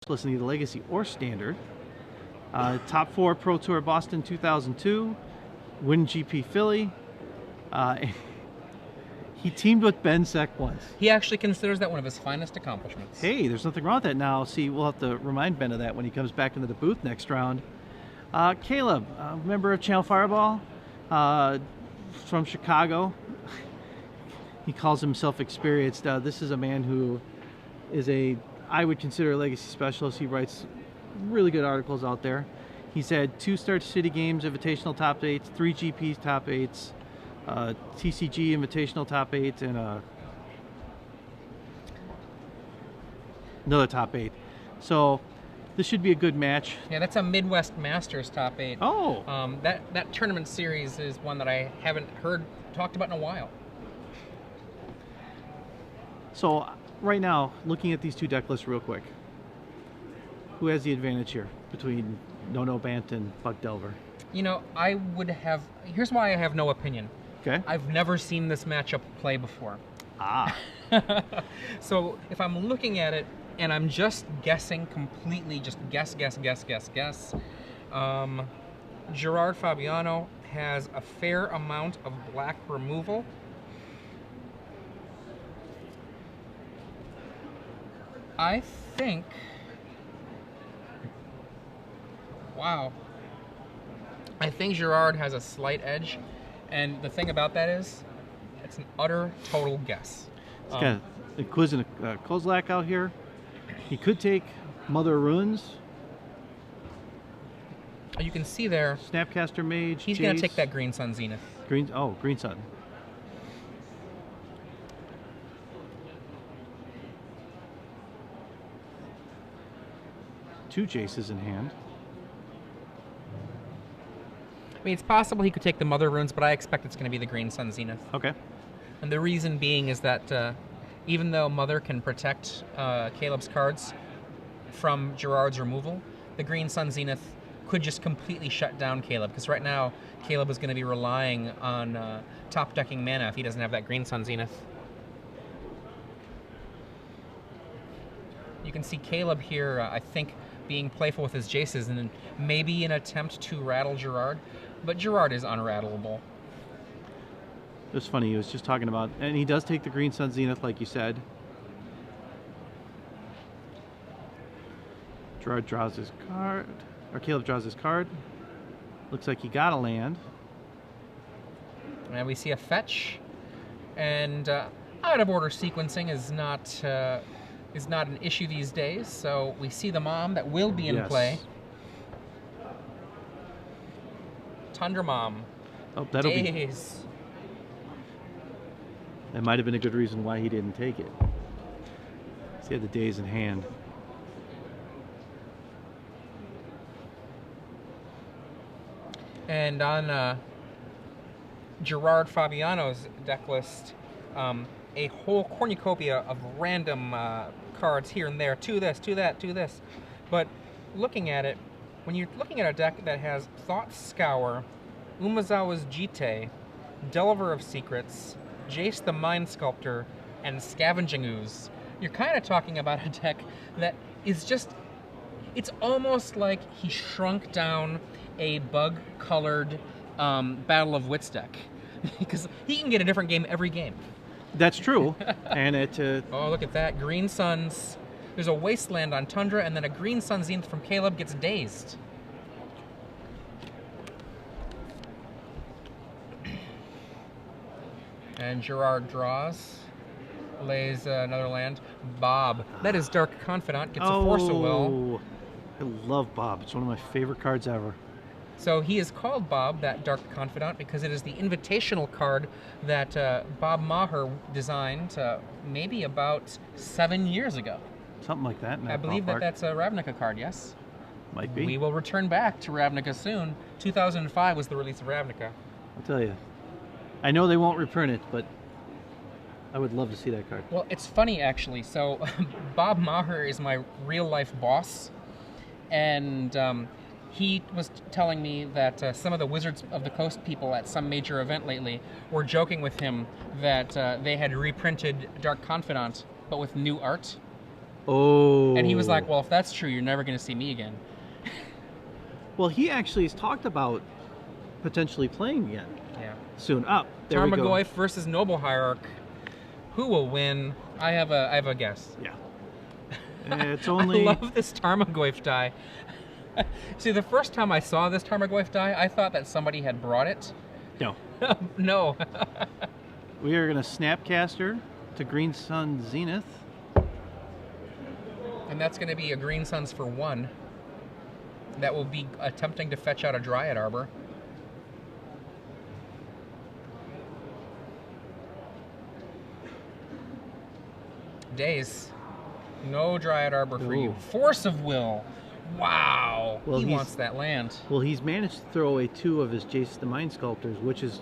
in either Legacy or Standard. Top 4 Pro Tour Boston 2002. Win GP Philly. He teamed with Ben Sek once. He actually considers that one of his finest accomplishments. Hey, there's nothing wrong with that now. See, we'll have to remind Ben of that when he comes back into the booth next round. Caleb, member of Channel Fireball, from Chicago. He calls himself experienced. This is a man who is I would consider a Legacy specialist. He writes really good articles out there. He's had 2 Start City Games Invitational top 8s, 3 GPs top 8s, TCG Invitational top 8, and another top 8. So this should be a good match. Yeah, that's a Midwest Masters top 8. Oh. That tournament series is one that I haven't heard talked about in a while. So right now, looking at these 2 deck lists real quick, who has the advantage here between No Bant and Buck Delver? You know, here's why I have no opinion. Okay. I've never seen this matchup play before. Ah. So if I'm looking at it and I'm just guessing completely, just guess. Gerard Fabiano has a fair amount of black removal. I think, wow, I think Gerard has a slight edge, and the thing about that is, it's an utter, total guess. He's got a Quiz and a Kozlak out here. He could take Mother of Ruins. You can see there, Snapcaster Mage. he's going to take that Green Sun Zenith. Green Sun. Two Jaces in hand. I mean, it's possible he could take the Mother Runes, but I expect it's going to be the Green Sun Zenith. Okay. And the reason being is that even though Mother can protect Caleb's cards from Gerard's removal, the Green Sun Zenith could just completely shut down Caleb, because right now Caleb is going to be relying on top-decking mana if he doesn't have that Green Sun Zenith. You can see Caleb here, I think, being playful with his Jaces and maybe an attempt to rattle Gerard, but Gerard is unrattleable. It was funny, he was just talking about, and he does take the Green Sun Zenith like you said. Gerard draws his card, or Caleb draws his card. Looks like he got a land. And we see a fetch, and out-of-order sequencing is not an issue these days, so we see the Mom that will be in play. Tundra Mom. Oh, that'll Days. be... That might have been a good reason why he didn't take it. He had the Days in hand. And on Gerard Fabiano's deck list, a whole cornucopia of random cards here and there, to this, to that, to this. But looking at it, when you're looking at a deck that has Thought Scour, Umezawa's Jite, Delver of Secrets, Jace the Mind Sculptor, and Scavenging Ooze, you're kind of talking about a deck that is just, it's almost like he shrunk down a bug-colored Battle of Wits deck. Because he can get a different game every game. That's true. And it... oh, look at that. Green Suns. There's a Wasteland on Tundra, and then a Green Sun Zenith from Caleb gets dazed. And Gerard draws. Lays another land. Bob. That is Dark Confidant. Gets a Force of Will. I love Bob. It's one of my favorite cards ever. So he is called Bob, that Dark Confidant, because it is the invitational card that Bob Maher designed maybe about 7 years ago. Something like that. I believe that that's a Ravnica card, yes? Might be. We will return back to Ravnica soon. 2005 was the release of Ravnica. I'll tell you. I know they won't reprint it, but I would love to see that card. Well, it's funny, actually. So Bob Maher is my real-life boss, and he was telling me that some of the Wizards of the Coast people at some major event lately were joking with him that they had reprinted Dark Confidant, but with new art. Oh. And he was like, well, if that's true, you're never going to see me again. Well, he actually has talked about potentially playing again. Yeah. Soon. Up. There we go. Tarmogoyf versus Noble Hierarch. Who will win? I have a guess. Yeah. It's only. I love this Tarmogoyf die. See, the first time I saw this Tarmogoyf die, I thought that somebody had brought it. No. No. We are going to Snapcaster to Green Sun Zenith. And that's going to be a Green Suns for 1. That will be attempting to fetch out a Dryad Arbor. Days. No Dryad Arbor for you. Force of Will. Wow. Well, he wants that land. Well, he's managed to throw away 2 of his Jace the Mind Sculptors, which is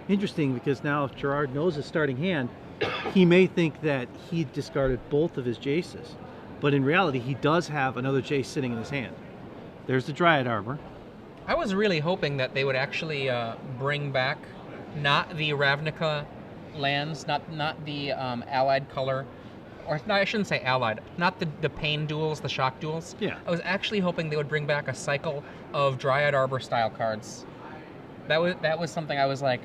interesting because now if Gerard knows his starting hand, he may think that he discarded both of his Jaces. But in reality, he does have another Jace sitting in his hand. There's the Dryad Arbor. I was really hoping that they would actually bring back not the Ravnica lands, not the allied color, or no, I shouldn't say allied, not the pain duels, the shock duels. Yeah. I was actually hoping they would bring back a cycle of Dryad Arbor style cards. That was something I was like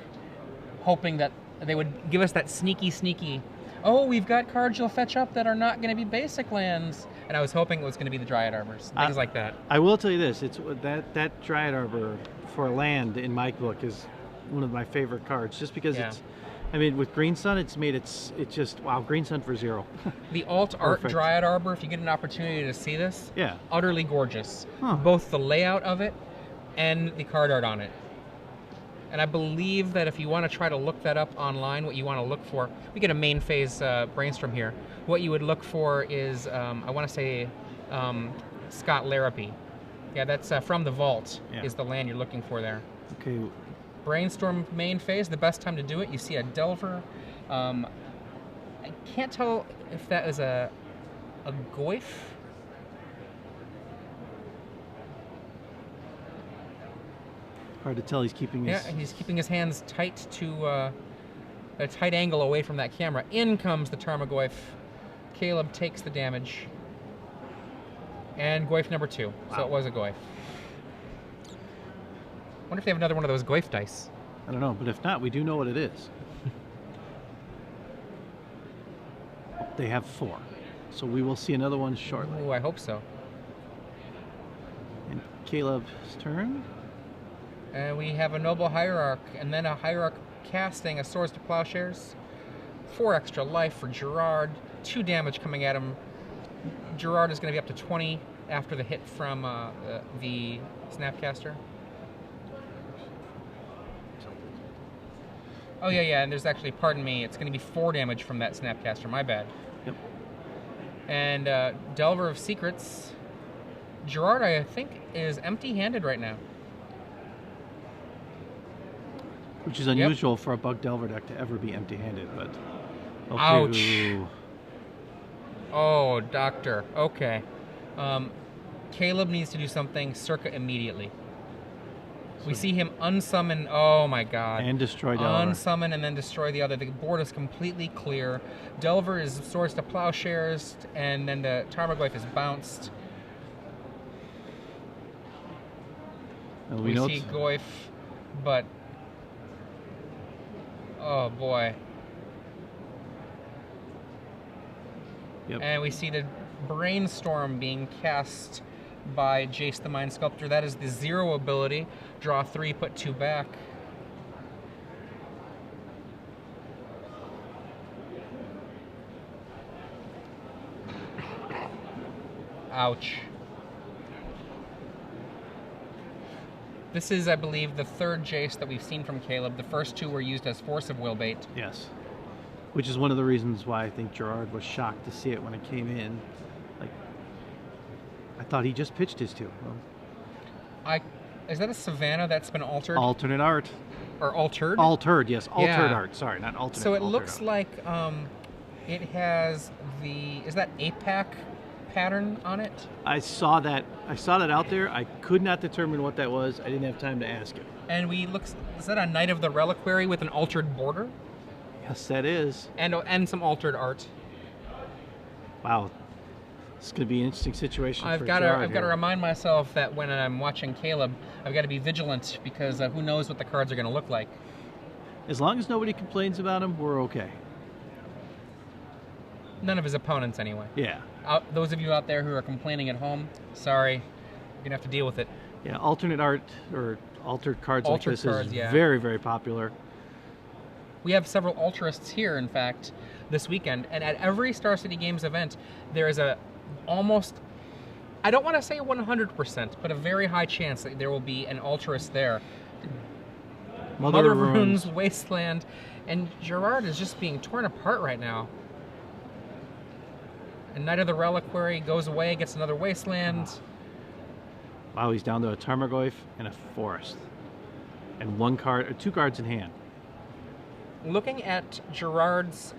hoping that they would give us that sneaky. Oh, we've got cards you'll fetch up that are not going to be basic lands, and I was hoping it was going to be the Dryad Arbors, things like that. I will tell you this: it's that Dryad Arbor for land in my book is one of my favorite cards, just because it's. I mean, with Green Sun, it's just wow, Green Sun for 0. The alt art Dryad Arbor, if you get an opportunity to see this, utterly gorgeous. Huh. Both the layout of it and the card art on it. And I believe that if you want to try to look that up online, what you want to look for, we get a main phase brainstorm here. What you would look for is, I want to say, Scott Larrapy. Yeah, that's from the Vault is the land you're looking for there. Okay. Brainstorm main phase, the best time to do it. You see a Delver. I can't tell if that is a Goyf. Hard to tell. He's keeping his. Yeah, he's keeping his hands tight to a tight angle away from that camera. In comes the Tarmogoyf. Caleb takes the damage. And Goyf number 2. Wow. So it was a Goyf. Wonder if they have another one of those Goyf dice. I don't know, but if not, we do know what it is. They have 4. So we will see another one shortly. Oh, I hope so. And Caleb's turn. And we have a Noble Hierarch, and then a Hierarch casting a Swords to Plowshares. 4 extra life for Gerard. 2 damage coming at him. Gerard is going to be up to 20 after the hit from the Snapcaster. Oh, yeah, and there's actually, pardon me, it's going to be 4 damage from that Snapcaster, my bad. Yep. And Delver of Secrets. Gerard, I think, is empty-handed right now. Which is unusual for a Bug Delver deck to ever be empty-handed, but... Okay. Ouch. Oh, Doctor. Okay. Caleb needs to do something circa immediately. We see him unsummon. Oh my God! And destroy Delver. Unsummon and then destroy the other. The board is completely clear. Delver is Swords to Plowshares, and then the Tarmogoyf is bounced. And we see Goyf, but oh boy! Yep. And we see the Brainstorm being cast by Jace the Mind Sculptor. That is the 0 ability. Draw 3, put 2 back. Ouch. This is, I believe, the 3rd Jace that we've seen from Caleb. The first 2 were used as Force of Will bait. Yes. Which is one of the reasons why I think Gerard was shocked to see it when it came in. Like, I thought he just pitched his 2. Well, is that a Savannah that's been altered? Alternate art. Or altered? Altered, yes. Altered art. Sorry, not alternate. So it looks art. like it has is that APAC pattern on it? I saw that out there. I could not determine what that was. I didn't have time to ask it. And is that a Knight of the Reliquary with an altered border? Yes, that is. And some altered art. Wow. It's going to be an interesting situation I've for got Gerard to here. remind myself that when I'm watching Caleb, I've got to be vigilant because who knows what the cards are going to look like. As long as nobody complains about him, we're okay. None of his opponents, anyway. Yeah. Those of you out there who are complaining at home, sorry, you're going to have to deal with it. Yeah, alternate art or altered cards Altered like this cards, is yeah. very, very popular. We have several Ultraists here, in fact, this weekend, and at every Star City Games event, there is a almost, I don't want to say 100%, but a very high chance that there will be an Ultraist there. Mother of Runes, Wasteland, and Gerard is just being torn apart right now. And Knight of the Reliquary goes away, gets another Wasteland. Wow, he's down to a Tarmogoyf and a Forest. And one card, or 2 cards in hand. Looking at Gerard's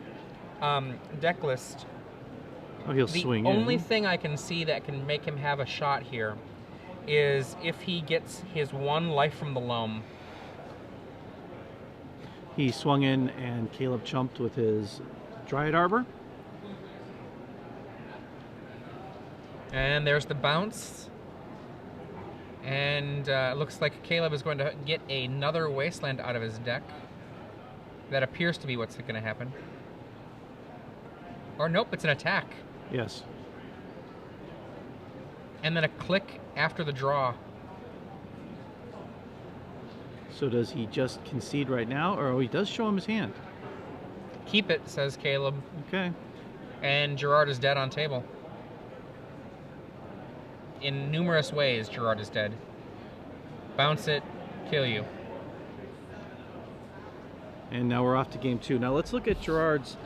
deck list, Oh, he'll the swing only in. thing I can see that can make him have a shot here is if he gets his 1 life from the loam. He swung in and Caleb chumped with his Dryad Arbor. And there's the bounce. And it looks like Caleb is going to get another Wasteland out of his deck. That appears to be what's going to happen. Or nope, it's an attack. Yes. And then a click after the draw. So does he just concede right now, or he does show him his hand? Keep it, says Caleb. Okay. And Gerard is dead on table. In numerous ways, Gerard is dead. Bounce it, kill you. And now we're off to game 2. Now let's look at Gerard's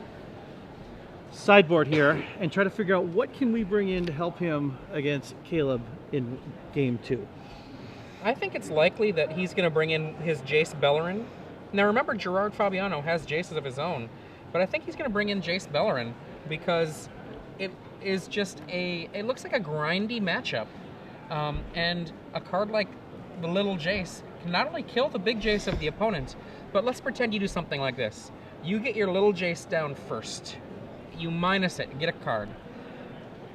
sideboard here and try to figure out what can we bring in to help him against Caleb in game 2. I think it's likely that he's going to bring in his Jace Bellerin. Now remember, Gerard Fabiano has Jaces of his own, but I think he's going to bring in Jace Bellerin because it is just it looks like a grindy matchup. And a card like the little Jace can not only kill the big Jace of the opponent, but let's pretend you do something like this. You get your little Jace down first. You minus it, get a card.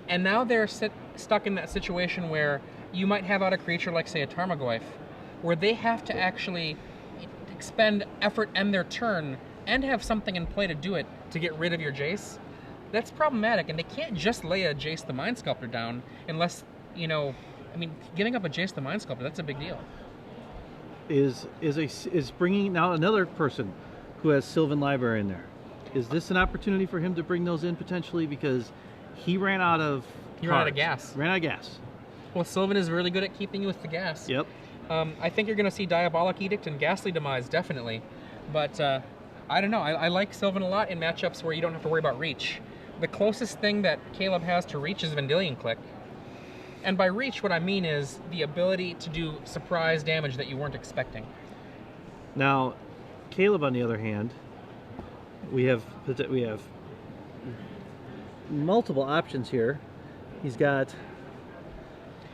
And now they're stuck in that situation where you might have out a creature like, say, a Tarmogoyf, where they have to actually expend effort and their turn and have something in play to do it to get rid of your Jace. That's problematic, and they can't just lay a Jace the Mind Sculptor down unless, you know, I mean, giving up a Jace the Mind Sculptor, that's a big deal. Is bringing now another person who has Sylvan Library in there. Is this an opportunity for him to bring those in potentially, because he ran out of Ran out of gas. Ran out of gas. Well, Sylvan is really good at keeping you with the gas. Yep. I think you're going to see Diabolic Edict and Ghastly Demise, definitely. But I don't know. I like Sylvan a lot in matchups where you don't have to worry about reach. The closest thing that Caleb has to reach is Vendilion Click. And by reach, what I mean is the ability to do surprise damage that you weren't expecting. Now, Caleb, on the other hand, we have multiple options here. He's got...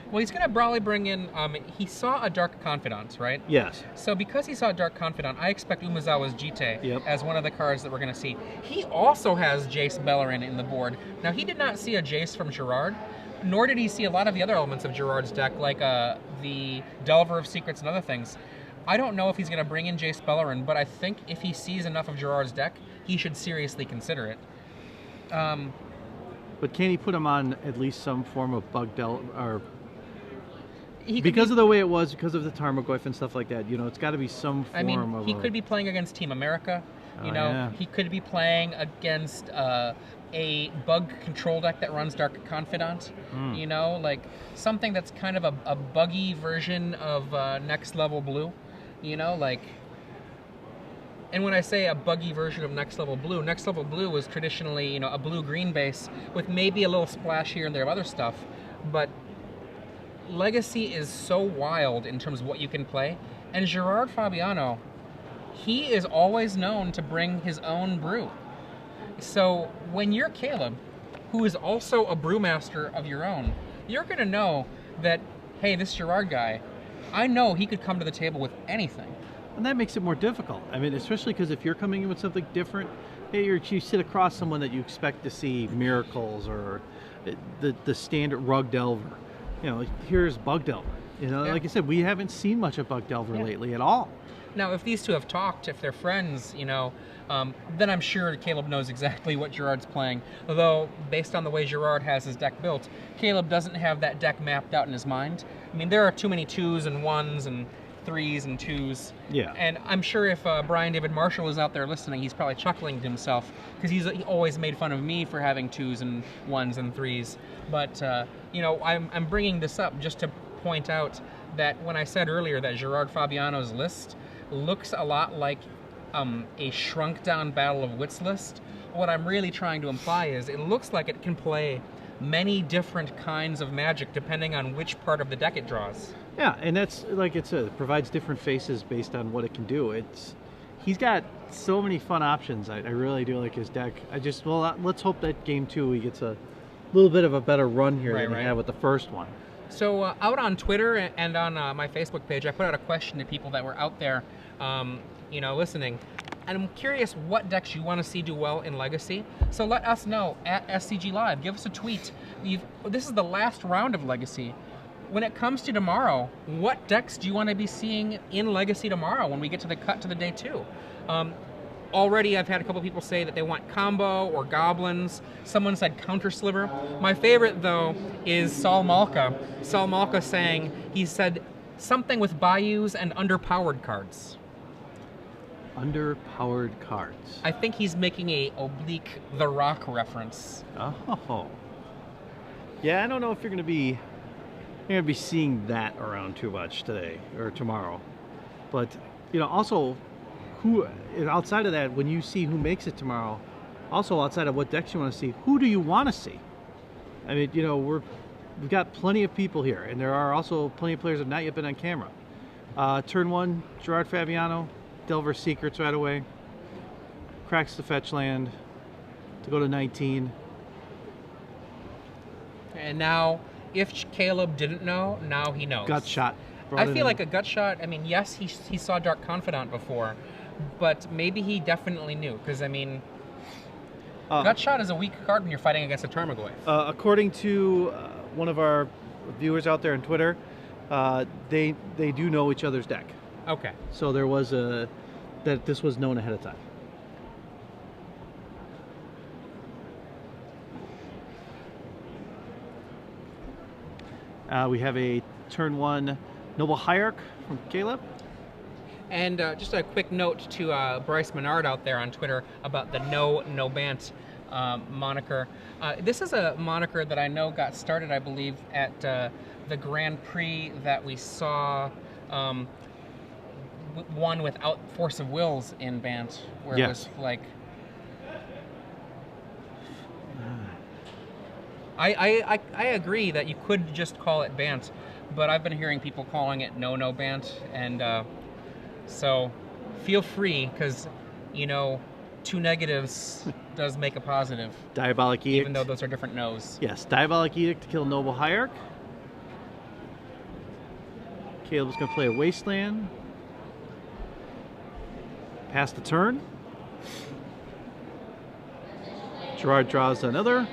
Well, he's going to probably bring in... he saw a Dark Confidant, right? Yes. So because he saw Dark Confidant, I expect Umezawa's Jite Yep. as one of the cards that we're going to see. He also has Jace Bellerin in the board. Now, he did not see a Jace from Gerard, nor did he see a lot of the other elements of Gerard's deck, like the Delver of Secrets and other things. I don't know if he's going to bring in Jace Bellerin, but I think if he sees enough of Gerard's deck, he should seriously consider it. But can he put him on at least some form of or He because of the way it was, because of the Tarmogoyf and stuff like that, you know, it's got to be some form I mean, of he could be playing against Team America. You know, yeah. he could be playing against a bug control deck that runs Dark Confidant. You know, like something that's kind of a buggy version of Next Level Blue. You know, like... And when I say a buggy version of Next Level Blue was traditionally, you know, a blue-green base with maybe a little splash here and there of other stuff. But Legacy is so wild in terms of what you can play. And Gerard Fabiano, he is always known to bring his own brew. So when you're Caleb, who is also a brewmaster of your own, you're going to know that, hey, this Gerard guy, I know he could come to the table with anything. And that makes it more difficult. I mean, especially because if you're coming in with something different, hey, you sit across someone that you expect to see miracles or the standard Rug Delver. You know, here's Bug Delver. You know, Yeah. like I said, we haven't seen much of Bug Delver Yeah. lately at all. Now, if these two have talked, if they're friends, you know, then I'm sure Caleb knows exactly what Gerard's playing. Although, based on the way Gerard has his deck built, Caleb doesn't have that deck mapped out in his mind. I mean, there are too many 2s and 1s and 3s and 2s. Yeah. And I'm sure if Brian David Marshall is out there listening, he's probably chuckling to himself because he always made fun of me for having 2s and 1s and 3s. But, you know, I'm bringing this up just to point out that when I said earlier that Gerard Fabiano's list looks a lot like a shrunk down Battle of Wits list, what I'm really trying to imply is it looks like it can play many different kinds of Magic depending on which part of the deck it draws. Yeah, and that's, like it said, it provides different faces based on what it can do. He's got so many fun options. I really do like his deck. Let's hope that game 2 he gets a little bit of a better run here than he had with the first one. So out on Twitter and on my Facebook page, I put out a question to people that were out there, you know, listening. And I'm curious what decks you want to see do well in Legacy. So let us know at SCG Live. Give us a tweet. This is the last round of Legacy. When it comes to tomorrow, what decks do you want to be seeing in Legacy tomorrow when we get to the cut to the day 2? Already I've had a couple people say that they want combo or goblins. Someone said counter sliver. My favorite though is Saul Malka. Saul Malka saying, he said something with bayous and underpowered cards. Underpowered cards. I think he's making a oblique The Rock reference. Oh. Yeah, I don't know if you're gonna be seeing that around too much today or tomorrow. But you know, also who outside of that, when you see who makes it tomorrow, also outside of what decks you want to see, who do you want to see? I mean, you know, we've got plenty of people here, and there are also plenty of players that have not yet been on camera. Turn 1, Gerard Fabiano, Delver Secrets right away, cracks the fetch land to go to 19. And now, if Caleb didn't know, now he knows. Gut shot. I feel like a gut shot. I mean, yes, he saw Dark Confidant before, but maybe he definitely knew. Because I mean, gut shot is a weak card when you're fighting against a Tarmogoyf. According to one of our viewers out there on Twitter, they do know each other's deck. Okay. So there was that this was known ahead of time. We have a turn 1 Noble Hierarch from Caleb. And just a quick note to Bryce Menard out there on Twitter about the No Bant moniker. This is a moniker that I know got started, I believe, at the Grand Prix that we saw one without Force of Wills in Bant, where it was like... I agree that you could just call it Bant, but I've been hearing people calling it No Bant, and so feel free, because, you know, 2 negatives does make a positive. Diabolic Edict. Even though those are different no's. Yes, Diabolic Edict to kill Noble Hierarch. Caleb's going to play a Wasteland. Pass the turn. Gerard draws another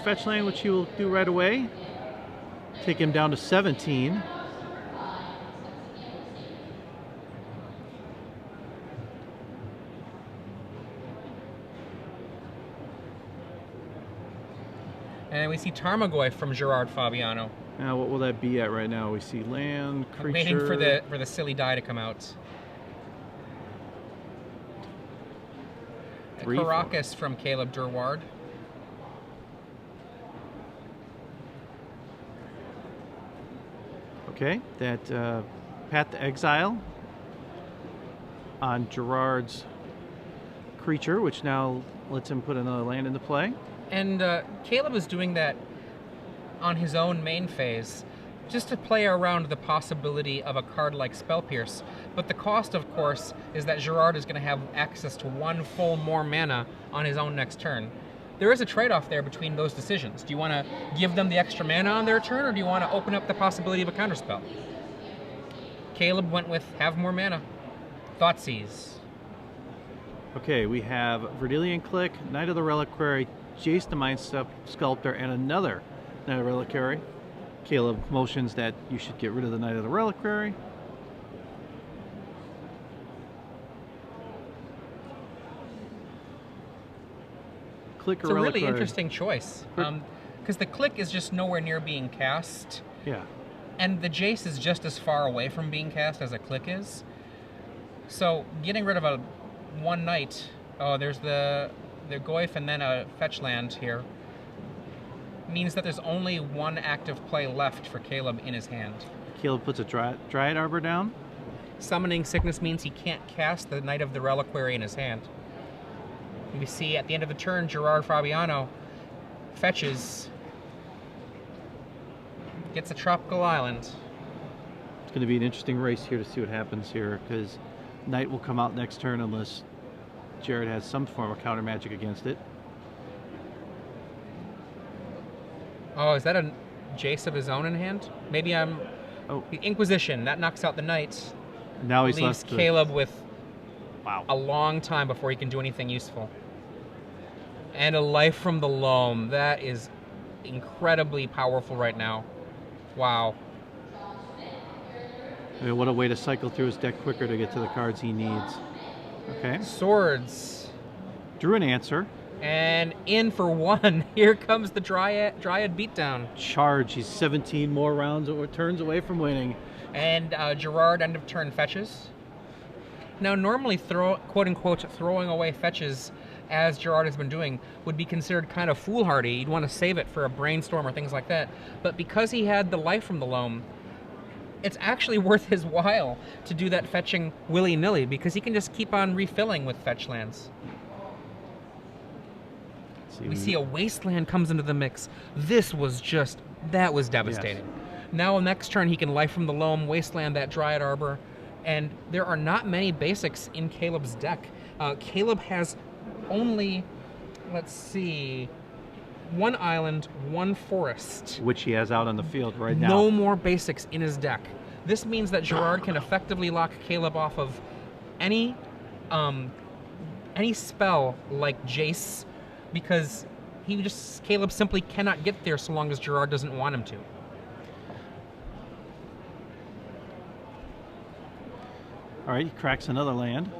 fetch land, which he will do right away. Take him down to 17. And we see Tarmogoyf from Gerard Fabiano. Now, what will that be at right now? We see land, creature. I'm waiting for the silly die to come out. Caracas from Caleb Durward. Okay, that Path to Exile on Gerard's creature, which now lets him put another land into play. And Caleb is doing that on his own main phase, just to play around the possibility of a card like Spell Pierce. But the cost, of course, is that Gerard is going to have access to 1 full more mana on his own next turn. There is a trade-off there between those decisions. Do you want to give them the extra mana on their turn, or do you want to open up the possibility of a counterspell? Caleb went with have more mana. Thoughtseize. Okay, we have Verdilian Click, Knight of the Reliquary, Jace the Mind Sculptor, and another Knight of the Reliquary. Caleb motions that you should get rid of the Knight of the Reliquary. Click it's a really interesting choice. Because the click is just nowhere near being cast. Yeah. And the Jace is just as far away from being cast as a click is. So getting rid of a one Knight, oh, there's the Goyf and then a fetch land here, means that there's only one active play left for Caleb in his hand. Caleb puts a Dryad Arbor down. Summoning Sickness means he can't cast the Knight of the Reliquary in his hand. We see at the end of the turn, Gerard Fabiano fetches, gets a tropical island. It's going to be an interesting race here to see what happens here, because Knight will come out next turn unless Gerard has some form of counter magic against it. Oh, is that a Jace of his own in hand? Maybe I'm... Oh. The Inquisition, that knocks out the Knight. Now he's leaves left Caleb with wow, a long time before he can do anything useful. And a Life from the Loam. That is incredibly powerful right now. Wow. I mean, what a way to cycle through his deck quicker to get to the cards he needs. Okay. Swords. Drew an answer. And in for one. Here comes the Dryad beatdown. Charge. He's 17 more rounds or turns away from winning. And Gerard end of turn fetches. Now normally quote unquote throwing away fetches, as Gerard has been doing, would be considered kind of foolhardy. You'd want to save it for a brainstorm or things like that. But because he had the Life from the Loam, it's actually worth his while to do that fetching willy-nilly, because he can just keep on refilling with fetch lands. We see a Wasteland comes into the mix. That was devastating. Yes. Now next turn he can Life from the Loam, Wasteland that Dryad Arbor, and there are not many basics in Caleb's deck. Caleb has only, let's see, one island, one forest. Which he has out on the field right now. No more basics in his deck. This means that Gerard can effectively lock Caleb off of any spell like Jace, because Caleb simply cannot get there so long as Gerard doesn't want him to. All right, he cracks another land.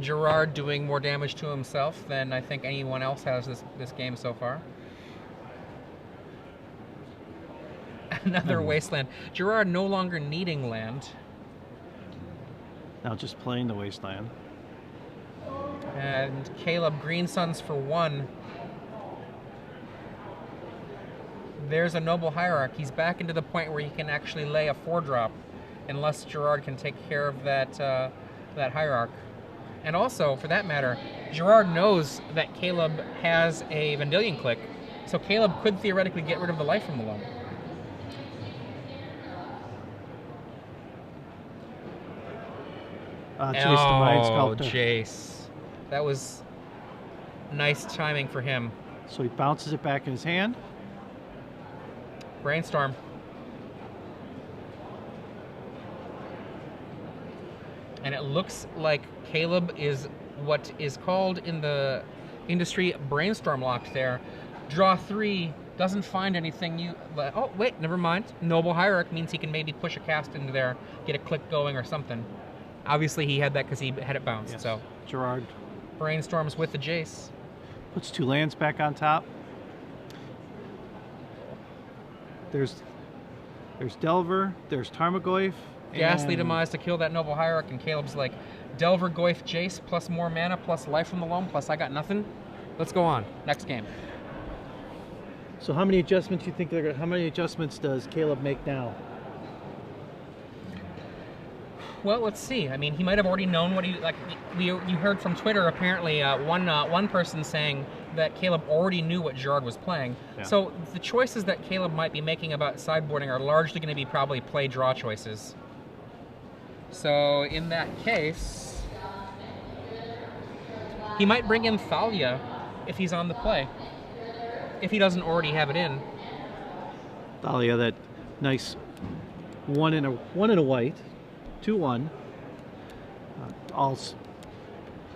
Gerard doing more damage to himself than I think anyone else has this game so far. Another Wasteland. Gerard no longer needing land. Now just playing the Wasteland. And Caleb, Green Suns for one. There's a Noble Hierarch. He's back into the point where he can actually lay a 4-drop, unless Gerard can take care of that Hierarch. And also, for that matter, Gerard knows that Caleb has a Vendilion Click, so Caleb could theoretically get rid of the Life from the Loam. Jace the Mind Sculptor. Jace. That was nice timing for him. So he bounces it back in his hand. Brainstorm. And it looks like Caleb is what is called in the industry brainstorm locked there. Draw 3, doesn't find anything oh, wait, never mind. Noble Hierarch means he can maybe push a cast into there, get a click going or something. Obviously he had that because he had it bounced, yes. So. Gerard Brainstorms with the Jace. Puts 2 lands back on top. There's Delver, there's Tarmogoyf. Ghastly Demise to kill that Noble Hierarch, and Caleb's like, Delver, Goyf, Jace, plus more mana, plus Life from the Loam, plus I got nothing. Let's go on. Next game. So how many adjustments you think how many adjustments does Caleb make now? Well, let's see. I mean, he might have already known what you heard from Twitter, apparently, one person saying that Caleb already knew what Gerard was playing. Yeah. So the choices that Caleb might be making about sideboarding are largely going to be probably play-draw choices. So in that case, he might bring in Thalia if he's on the play, if he doesn't already have it in. Thalia, that nice one in a white. 2/1.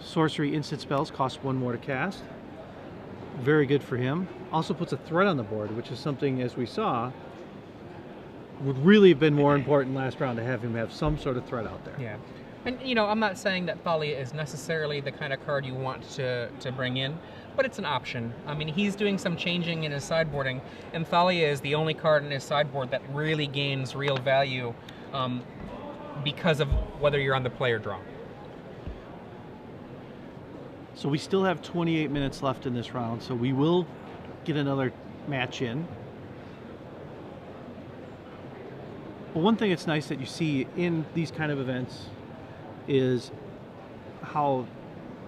sorcery instant spells cost 1 more to cast. Very good for him. Also puts a threat on the board, which is something, as we saw, would really have been more important last round to have him have some sort of threat out there. Yeah. And, you know, I'm not saying that Thalia is necessarily the kind of card you want to bring in, but it's an option. I mean, he's doing some changing in his sideboarding, and Thalia is the only card in his sideboard that really gains real value because of whether you're on the play or draw. So we still have 28 minutes left in this round, so we will get another match in. But one thing that's nice that you see in these kind of events is how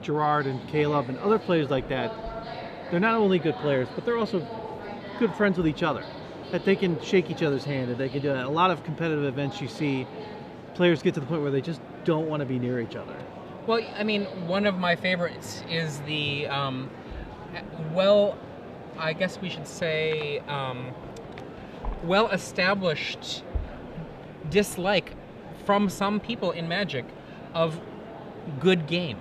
Gerard and Caleb and other players like that, they're not only good players, but they're also good friends with each other. That they can shake each other's hand, and they can do that. A lot of competitive events you see, players get to the point where they just don't want to be near each other. Well, I mean, one of my favorites is the, well, I guess we should say, well-established dislike from some people in Magic of good game.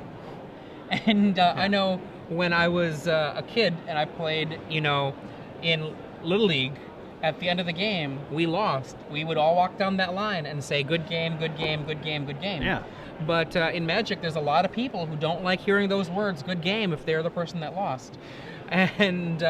And I know when I was a kid and I played, you know, in Little League, at the end of the game, we lost. We would all walk down that line and say, good game, good game, good game, good game. Yeah. But in Magic, there's a lot of people who don't like hearing those words, good game, if they're the person that lost. And,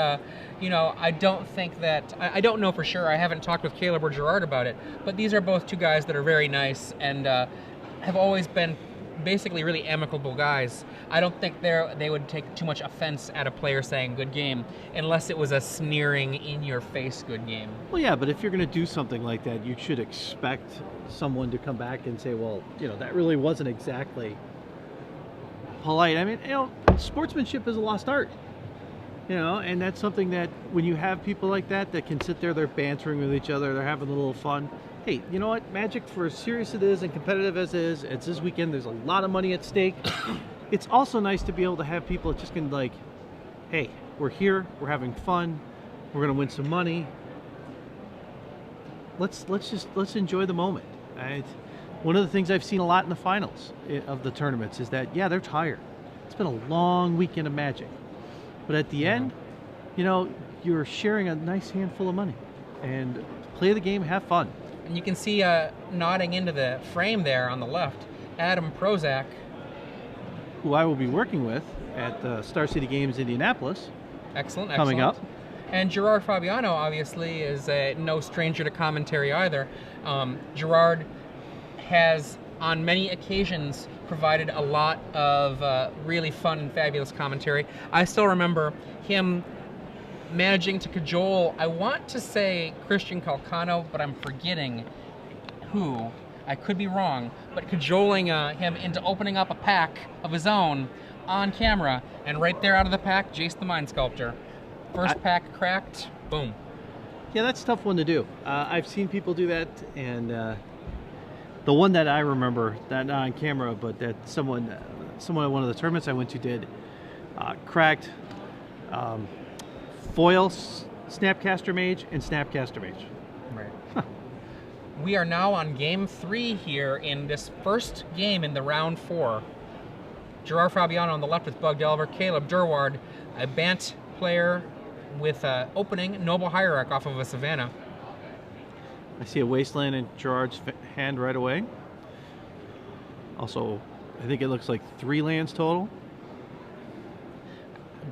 you know, I don't think that, I don't know for sure, I haven't talked with Caleb or Gerard about it, but these are both two guys that are very nice and have always been basically really amicable guys. I don't think they would take too much offense at a player saying good game unless it was a sneering, in-your-face good game. Well, yeah, but if you're going to do something like that, you should expect someone to come back and say, well, you know, that really wasn't exactly polite. I mean, you know, sportsmanship is a lost art. You know, and that's something that when you have people like that that can sit there, they're bantering with each other, they're having a little fun. Hey, you know what? Magic, for as serious it is and competitive as it is, it's this weekend, there's a lot of money at stake. It's also nice to be able to have people that just can, like, hey, we're here, we're having fun, we're going to win some money. Let's enjoy the moment. One of the things I've seen a lot in the finals of the tournaments is that, yeah, they're tired. It's been a long weekend of Magic. But at the end, you know, you're sharing a nice handful of money. And play the game, have fun. And you can see nodding into the frame there on the left, Adam Prozac. Who I will be working with at the Star City Games Indianapolis. Excellent, coming up. And Gerard Fabiano, obviously, is no stranger to commentary either. Gerard has, on many occasions, provided a lot of really fun and fabulous commentary. I still remember him managing to cajole, I want to say Christian Calcano, but I'm forgetting who. I could be wrong, but cajoling him into opening up a pack of his own on camera, and right there out of the pack, Jace the Mind Sculptor. First pack cracked, boom. Yeah, that's a tough one to do. I've seen people do that, and the one that I remember, that not on camera, but that someone at one of the tournaments I went to did, cracked foil Snapcaster Mage and Snapcaster Mage. Right. Huh. We are now on game 3 here in this first game in the round 4. Gerard Fabiano on the left with Bug Delver, Caleb Durward, a Bant player with opening Noble Hierarch off of a Savannah. I see a Wasteland in Gerard's hand right away. Also, I think it looks like 3 lands total.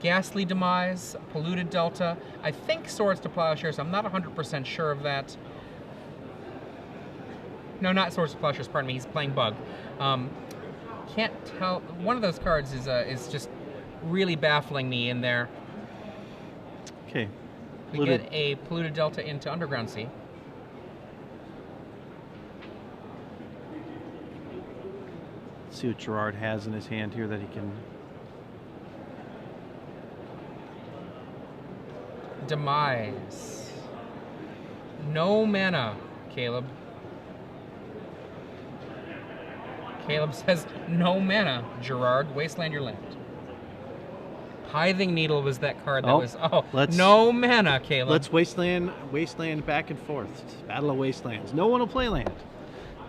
Ghastly Demise, Polluted Delta, I think Swords to Plowshares, I'm not 100% sure of that. No, not Swords to Plowshares, pardon me, he's playing Bug. Can't tell, one of those cards is just really baffling me in there. Okay. We get a Polluted Delta into Underground Sea. Let's see what Gerard has in his hand here that he can... Demise. No mana, Caleb. Caleb says no mana, Gerard. Wasteland your land. Tithing Needle was that card that was... Oh, no mana, Caleb. Let's Wasteland back and forth. Battle of Wastelands. No one will play land.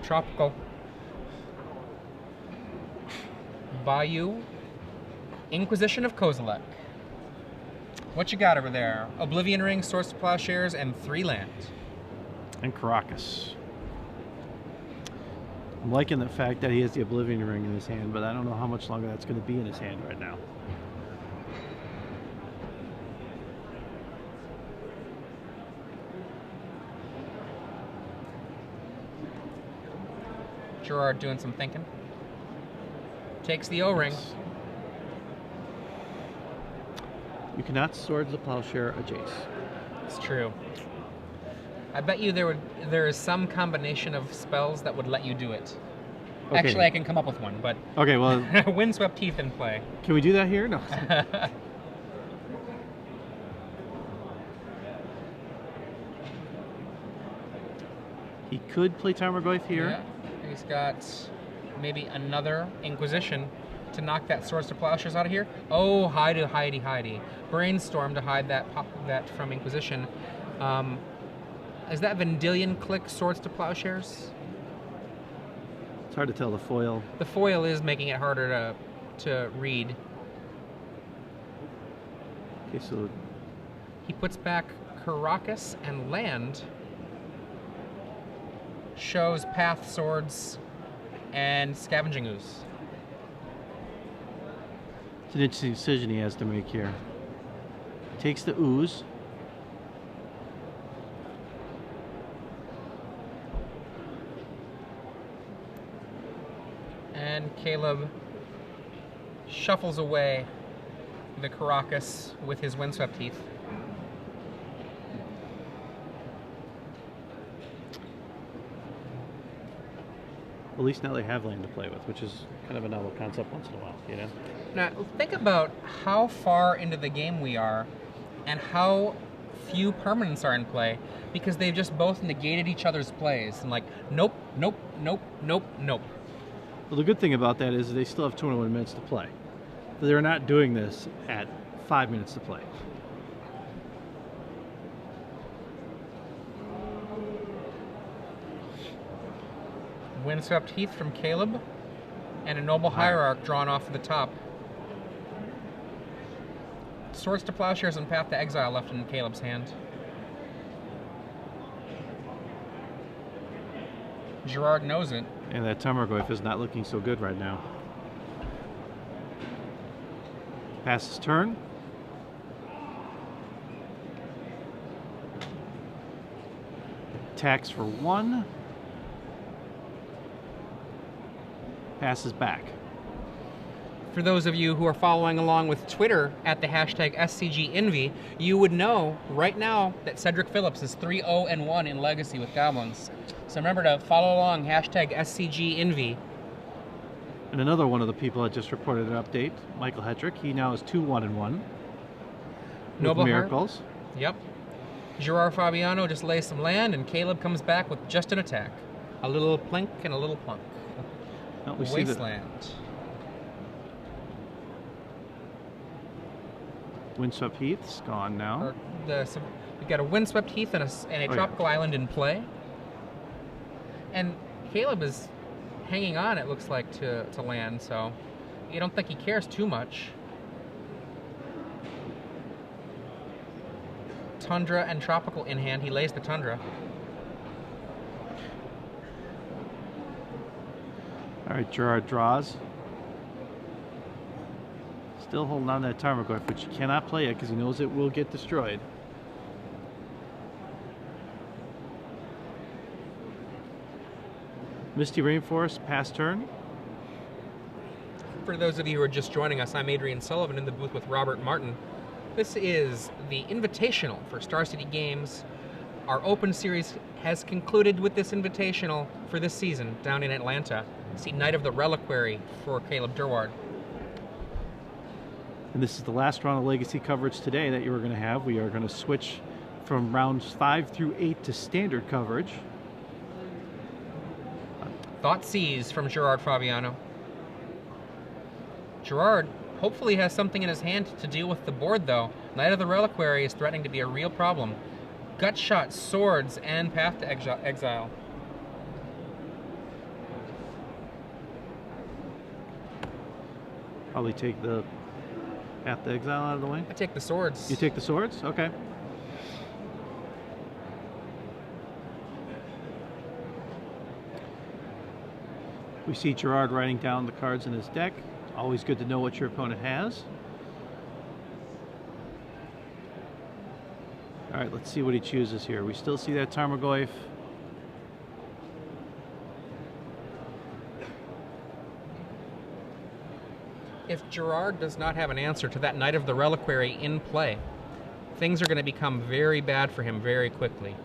Tropical. Bayou. Inquisition of Kozilek. What you got over there? Oblivion Ring, Swords to Plowshares, and 3 land. And Caracas. I'm liking the fact that he has the Oblivion Ring in his hand, but I don't know how much longer that's going to be in his hand right now. Gerard doing some thinking. Takes the O-ring. Yes. You cannot Swords to Plowshare a Jace. It's true. I bet you there is some combination of spells that would let you do it. Okay. Actually, I can come up with one, but Okay, well, Windswept Heath in play. can we do that here? No. He could play Tarmogoyf here. Yeah. He's got maybe another Inquisition to knock that Swords to Plowshares out of here. Oh, hidey. Brainstorm to hide that from Inquisition. Is that Vendilion click Swords to Plowshares? It's hard to tell the foil. The foil is making it harder to read. Okay, so He puts back Caracas and land. Shows Path Swords and Scavenging Ooze. it's an interesting decision he has to make here. Takes the Ooze. And Caleb shuffles away the Caracas with his Windswept Heath. At least now they have land to play with, which is kind of a novel concept once in a while, you know? Now, think about how far into the game we are and how few permanents are in play because they've just both negated each other's plays. And like, nope. Well, the good thing about that is they still have 21 minutes to play. They're not doing this at 5 minutes to play. Windswept Heath from Caleb and a Noble Hierarch drawn off the top. Swords to Plowshares and Path to Exile left in Caleb's hand. Gerard knows it. And that Tarmogoyf is not looking so good right now. Passes turn. Attacks for 1. Passes back. For those of you who are following along with Twitter at the hashtag SCGINVI, you would know right now that Cedric Phillips is 3-0-1 in Legacy with Goblins. So remember to follow along, hashtag SCGINVI. And another one of the people that just reported an update, Michael Hetrick, he now is 2-1-1. Noble Miracles. Yep. Gerard Fabiano just lays some land, and Caleb comes back with just an attack. A little plink and a little plunk. Well, we see that Wasteland. Windswept Heath's gone now. We've got a Windswept Heath and a tropical island in play. And Caleb is hanging on, it looks like, to land, so you don't think he cares too much. Tundra and tropical in hand, he lays the Tundra. All right, Gerard draws. Still holding on to that Tarmogoyf, which he cannot play it because he knows it will get destroyed. Misty Rainforest, pass turn. For those of you who are just joining us, I'm Adrian Sullivan in the booth with Robert Martin. This is the Invitational for Star City Games. Our Open Series has concluded with this Invitational for this season down in Atlanta. See Knight of the Reliquary for Caleb Durward. And this is the last round of Legacy coverage today that you were going to have. We are going to switch from rounds 5 through 8 to standard coverage. Thoughtseize from Gerard Fabiano. Gerard hopefully has something in his hand to deal with the board, though. Knight of the Reliquary is threatening to be a real problem. Gutshot, Swords, and Path to Exile. Probably take the Half the exile out of the way. I take the swords. You take the swords? Okay. We see Gerard writing down the cards in his deck. Always good to know what your opponent has. All right, let's see what he chooses here. We still see that Tarmogoyf. If Gerard does not have an answer to that Knight of the Reliquary in play, things are going to become very bad for him very quickly.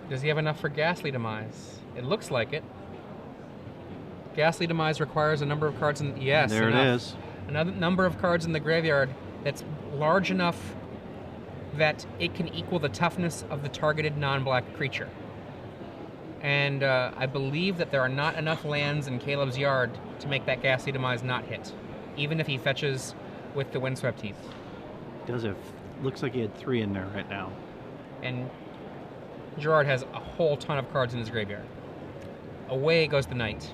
Does he have enough for Ghastly Demise? It looks like it. Ghastly Demise requires a number of cards in... Yes, there enough. it is. Another number of cards in the graveyard that's large enough that it can equal the toughness of the targeted non-black creature. And I believe that there are not enough lands in Caleb's yard to make that Ghastly Demise not hit, even if he fetches with the Windswept Heath. Does it? Looks like he had 3 in there right now. And Gerard has a whole ton of cards in his graveyard. Away goes the knight.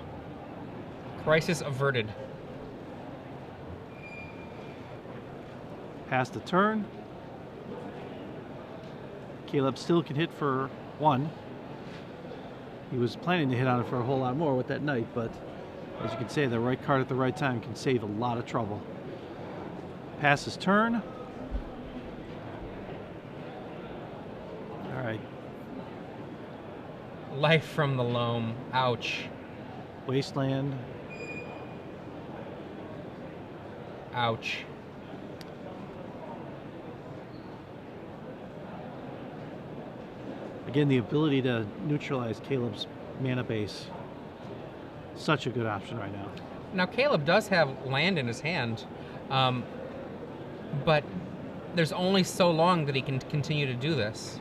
Crisis averted. Pass the turn. Caleb still can hit for 1. He was planning to hit on it for a whole lot more with that knight, but as you can say, the right card at the right time can save a lot of trouble. Pass his turn. All right. Life from the Loam. Ouch. Wasteland. Ouch. Again, the ability to neutralize Caleb's mana base. Such a good option right now. Now, Caleb does have land in his hand, but there's only so long that he can continue to do this.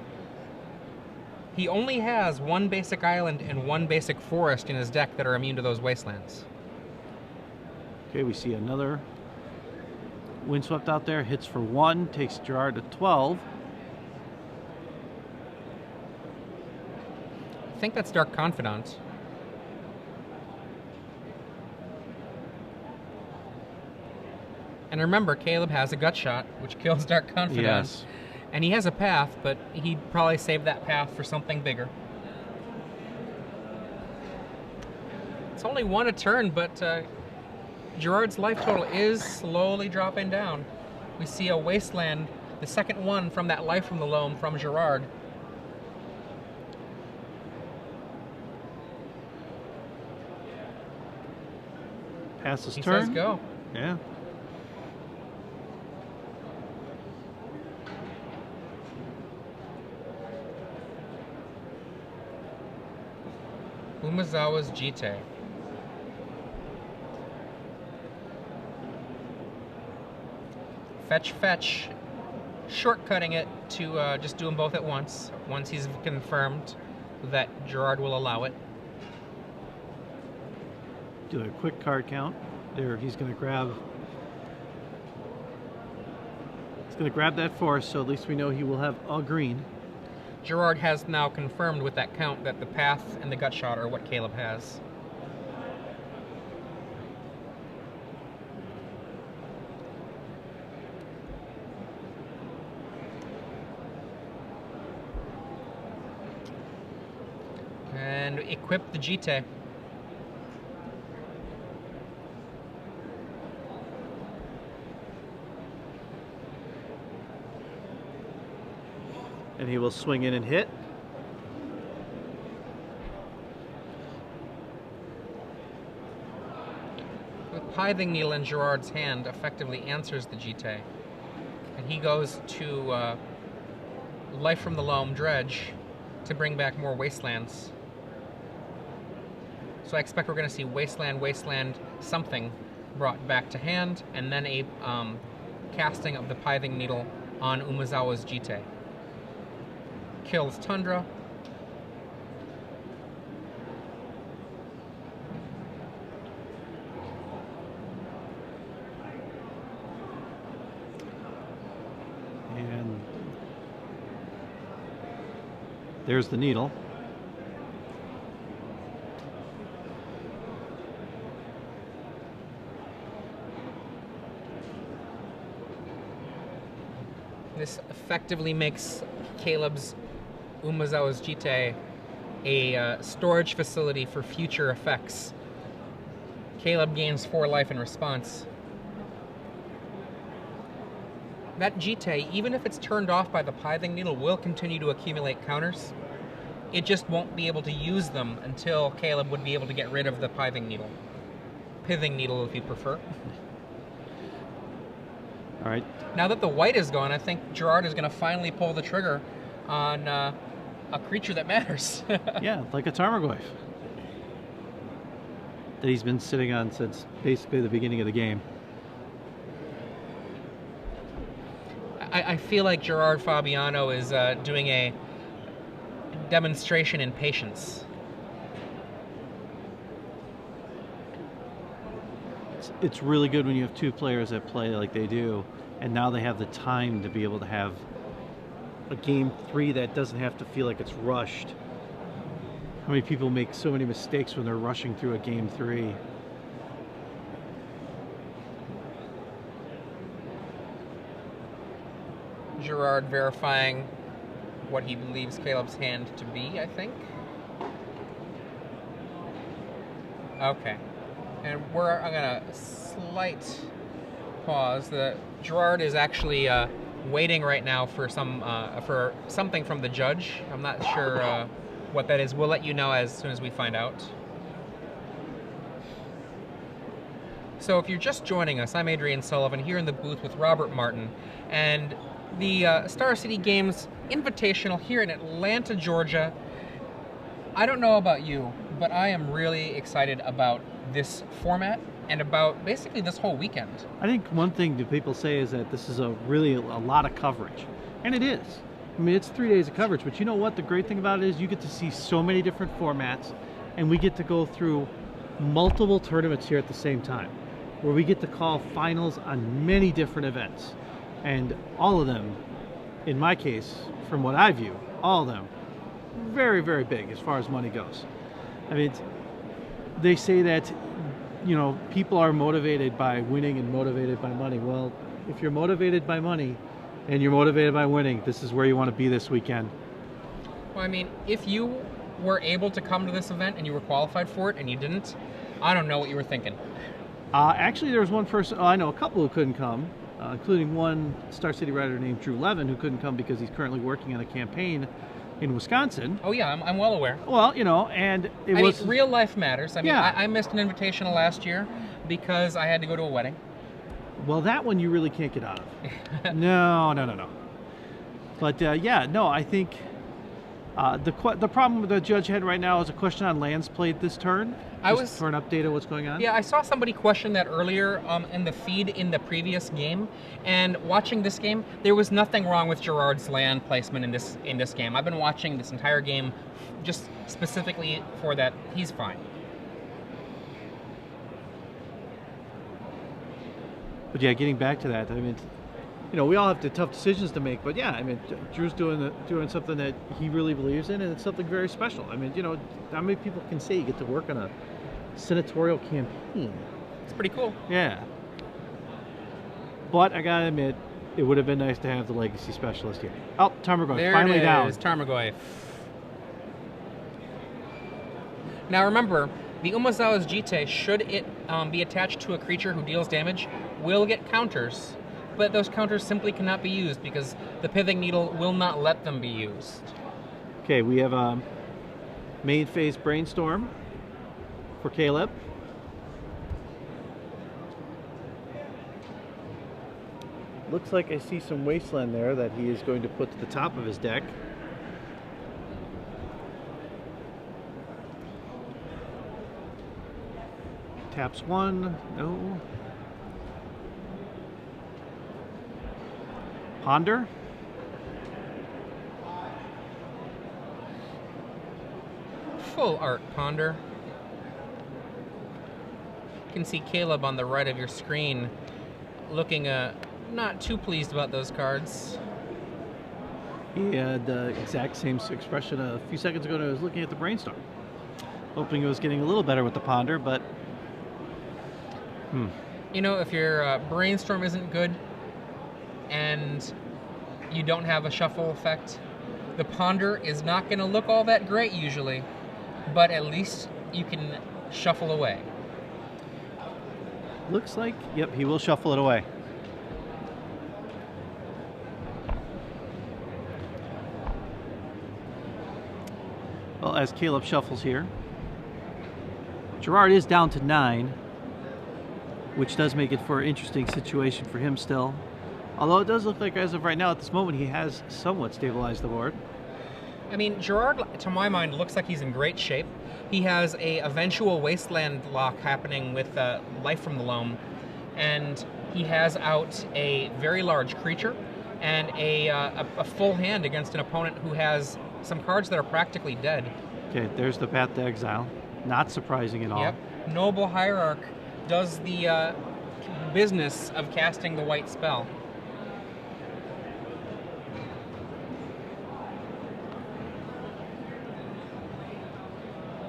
He only has 1 basic island and 1 basic forest in his deck that are immune to those wastelands. Okay, we see another Windswept out there. Hits for 1, takes Gerard to 12. I think that's Dark Confidant. And remember, Caleb has a gut shot, which kills Dark Confidant. Yes. And he has a path, but he'd probably save that path for something bigger. It's only 1 a turn, but Gerard's life total is slowly dropping down. We see a wasteland, the second one from that Life from the Loam from Gerard. Pass his He turn. says go. Yeah. Umezawa's Jite. Fetch, fetch. Shortcutting it to just do them both at once he's confirmed that Gerard will allow it. Do a quick card count. There, he's going to grab. He's going to grab that forest, so at least we know he will have a green. Gerard has now confirmed with that count that the path and the gut shot are what Caleb has. And equip the Jite. And he will swing in and hit. The Pithing Needle in Gerard's hand effectively answers the Jite. And he goes to Life from the Loam Dredge to bring back more wastelands. So I expect we're going to see Wasteland, Wasteland, something brought back to hand, and then a casting of the Pithing Needle on Umezawa's Jite. Kills Tundra. And There's the needle. This effectively makes Caleb's Umezawa's Jite a storage facility for future effects. Caleb gains 4 life in response. That Jite, even if it's turned off by the Pithing Needle, will continue to accumulate counters. It just won't be able to use them until Caleb would be able to get rid of the Pithing Needle. Pithing Needle, if you prefer. All right. Now that the white is gone, I think Gerard is going to finally pull the trigger on a creature that matters. Yeah, like a Tarmogoyf that he's been sitting on since basically the beginning of the game. I feel like Gerard Fabiano is doing a demonstration in patience. It's really good when you have 2 players that play like they do, and now they have the time to be able to have a game 3 that doesn't have to feel like it's rushed. How many people make so many mistakes when they're rushing through a game 3? Gerard verifying what he believes Caleb's hand to be, I think. Okay. And I'm gonna slight pause. Gerard is actually waiting right now for something from the judge. I'm not sure what that is. We'll let you know as soon as we find out. So if you're just joining us, I'm Adrian Sullivan here in the booth with Robert Martin, and the Star City Games Invitational here in Atlanta, Georgia. I don't know about you, but I am really excited about this format and about basically this whole weekend. I think one thing that people say is that this is a lot of coverage, and it is. I mean, it's 3 days of coverage, but you know what? The great thing about it is you get to see so many different formats, and we get to go through multiple tournaments here at the same time, where we get to call finals on many different events, and all of them, in my case, from what I view, all of them, very, very big as far as money goes. I mean, they say that, you know, people are motivated by winning and motivated by money. Well, if you're motivated by money and you're motivated by winning, this is where you want to be this weekend. Well, I mean, if you were able to come to this event and you were qualified for it and you didn't, I don't know what you were thinking. Actually, there was one person, I know a couple who couldn't come, including one Star City writer named Drew Levin, who couldn't come because he's currently working on a campaign in Wisconsin. Oh yeah, I'm well aware. Well, you know, and I mean, real life matters. I mean, yeah. I missed an invitational last year because I had to go to a wedding. Well, that one you really can't get out of. No. But yeah, no, I think the problem the judge had right now is a question on lands played this turn. For an update of what's going on. Yeah, I saw somebody question that earlier in the feed in the previous game, and watching this game, there was nothing wrong with Gerard's land placement in this game. I've been watching this entire game just specifically for that. He's fine. But yeah, getting back to that, I mean, you know, we all have tough decisions to make, but yeah, I mean, Drew's doing something that he really believes in, and it's something very special. I mean, you know, how many people can say you get to work on a senatorial campaign? It's pretty cool. Yeah. But I gotta admit, it would have been nice to have the legacy specialist here. Oh, Tarmogoyf, finally down. There it is, Tarmogoyf. Now remember, the Umezawa's Jite, should it be attached to a creature who deals damage, will get counters. But those counters simply cannot be used because the Pithing Needle will not let them be used. Okay, we have a main phase Brainstorm for Caleb. Looks like I see some Wasteland there that he is going to put to the top of his deck. Taps 1, no. Ponder. Full art Ponder. You can see Caleb on the right of your screen looking not too pleased about those cards. He had the exact same expression a few seconds ago when I was looking at the brainstorm. Hoping it was getting a little better with the ponder, but You know, if your brainstorm isn't good and you don't have a shuffle effect, the ponder is not going to look all that great usually, but at least you can shuffle away. looks like, yep, he will shuffle it away. Well, as Caleb shuffles here, Gerard is down to 9, which does make it for an interesting situation for him still. Although it does look like, as of right now, at this moment, he has somewhat stabilized the board. I mean, Gerard, to my mind, looks like he's in great shape. He has a eventual wasteland lock happening with Life from the Loam, and he has out a very large creature and a full hand against an opponent who has some cards that are practically dead. Okay, there's the Path to Exile. Not surprising at all. Yep. Noble Hierarch does the business of casting the white spell.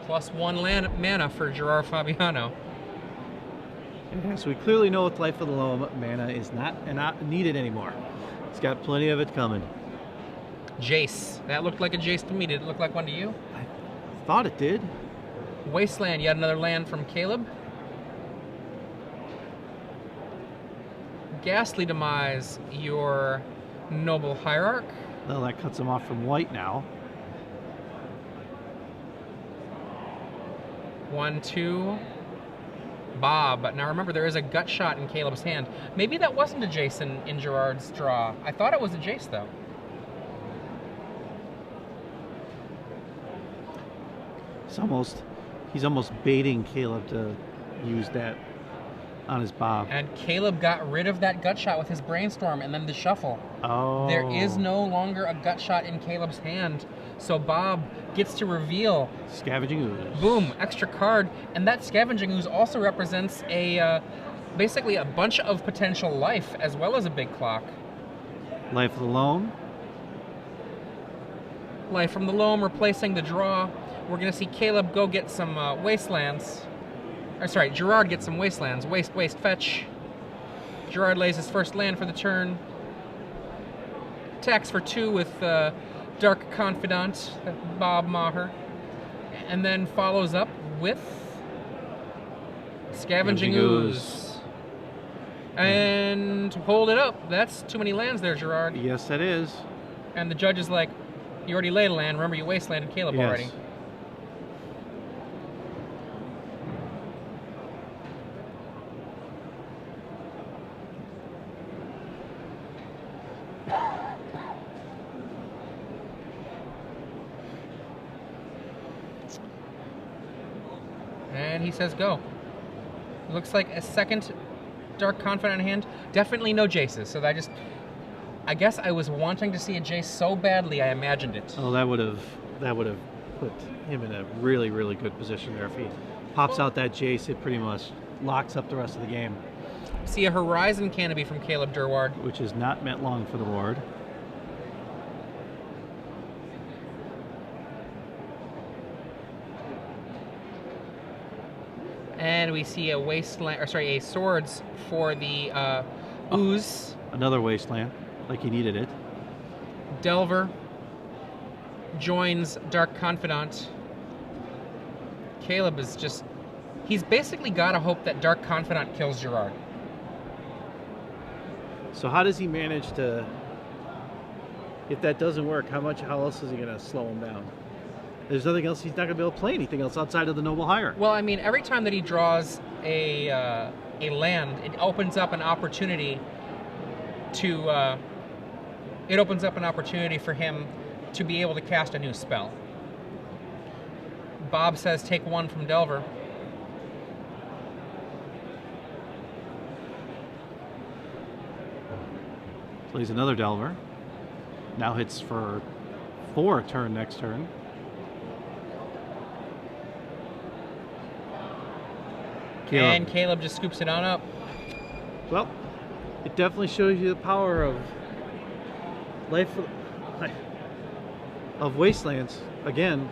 +1 mana for Gerard Fabiano. Okay, so we clearly know with Life of the Loam, mana is not needed anymore. He's got plenty of it coming. Jace. That looked like a Jace to me. Did it look like one to you? I thought it did. Wasteland, yet another land from Caleb. Ghastly Demise, your Noble Hierarch. Well, that cuts him off from white now. 1, 2. Bob. Now remember, there is a gut shot in Caleb's hand. Maybe that wasn't a Jace in Gerard's draw. I thought it was a Jace, though. He's almost baiting Caleb to use that on his Bob. And Caleb got rid of that gut shot with his brainstorm and then the shuffle. Oh. There is no longer a gut shot in Caleb's hand. So Bob gets to reveal. Scavenging Ooze. Boom, extra card. And that Scavenging Ooze also represents basically a bunch of potential life as well as a big clock. Life of the Loam. Life from the Loam replacing the draw. We're going to see Caleb go get some wastelands. Or sorry, Gerard gets some wastelands. Waste, fetch. Gerard lays his first land for the turn. Attacks for 2 with Dark Confidant, Bob Maher. And then follows up with Scavenging Ooze. And hold it up. That's too many lands there, Gerard. Yes, that is. And the judge is like, you already laid a land. Remember, you wastelanded Caleb already. And he says go. Looks like a second Dark Confidant in hand. Definitely no Jaces. So I guess I was wanting to see a Jace so badly I imagined it. Oh, that would have put him in a really, really good position there. If he pops out that Jace, it pretty much locks up the rest of the game. See a Horizon Canopy from Caleb Durward. Which is not meant long for the board. And we see a wasteland, or sorry, a swords for the ooze. Another wasteland, like he needed it. Delver joins Dark Confidant. Caleb is just, he's basically got to hope that Dark Confidant kills Gerard. So how does he manage to, if that doesn't work, how else is he going to slow him down? There's nothing else. He's not going to be able to play anything else outside of the Noble Hierarch. Well, I mean, every time that he draws a land, it opens up an opportunity to. It opens up an opportunity for him to be able to cast a new spell. Bob says, "Take 1 from Delver." Plays another Delver. Now hits for 4 turn next turn. Caleb. And Caleb just scoops it on up. Well, it definitely shows you the power of Life of Wastelands, again,